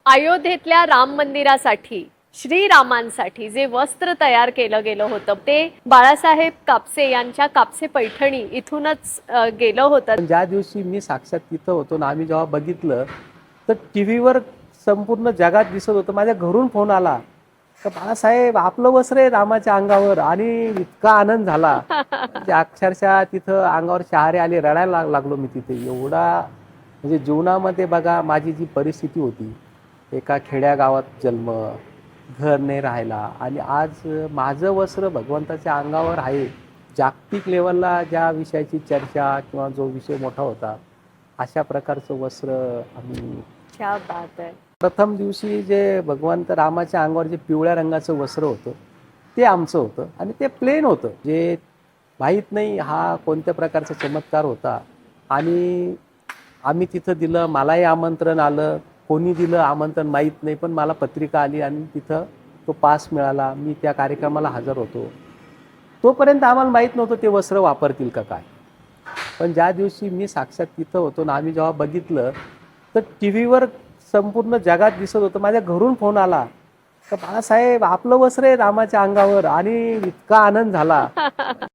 अयोध्येतल्या राम मंदिरासाठी श्रीरामांसाठी जे वस्त्र तयार केलं गेलं होतं ते बाळासाहेब कापसे यांच्या कापसे पैठणी इथूनच गेलं होतं. पण ज्या दिवशी मी साक्षात तिथं होतो ना, आम्ही जेव्हा बघितलं तर टीव्हीवर संपूर्ण जगात दिसत होतं. माझ्या घरून फोन आला तर बाळासाहेब आपलं वस्त्र आहे रामाच्या अंगावर, आणि इतका आनंद झाला म्हणजे अक्षरशः तिथं अंगावर शहारे आले, रडायला लागलो मी तिथे. एवढा म्हणजे जीवनामध्ये बघा माझी जी परिस्थिती होती, एका खेड्या गावात जन्म, घर नाही राहायला, आणि आज माझं वस्त्र भगवंताच्या अंगावर आहे. जागतिक लेवलला ज्या विषयाची चर्चा किंवा जो विषय मोठा होता, अशा प्रकारचं वस्त्र आम्ही क्या बात आहे. प्रथम दिवशी जे भगवंत रामाच्या अंगावर जे पिवळ्या रंगाचं वस्त्र होतं ते आमचं होतं, आणि ते प्लेन होतं, जे माहीत नाही हा कोणत्या प्रकारचा चमत्कार होता. आणि आम्ही तिथं दिलं, मलाही आमंत्रण आलं, कोणी दिलं आमंत्रण माहीत नाही, पण मला पत्रिका आली आणि तिथं तो पास मिळाला. मी त्या कार्यक्रमाला हजर होतो. तोपर्यंत आम्हाला माहीत नव्हतं ते वस्त्र वापरतील का काय. पण ज्या दिवशी मी साक्षात तिथं होतो ना, आम्ही जेव्हा बघितलं तर टीव्हीवर संपूर्ण जगात दिसत होतं. माझ्या घरून फोन आला तर बाळासाहेब आपलं वस्त्र आहे रामाच्या अंगावर, आणि इतका आनंद झाला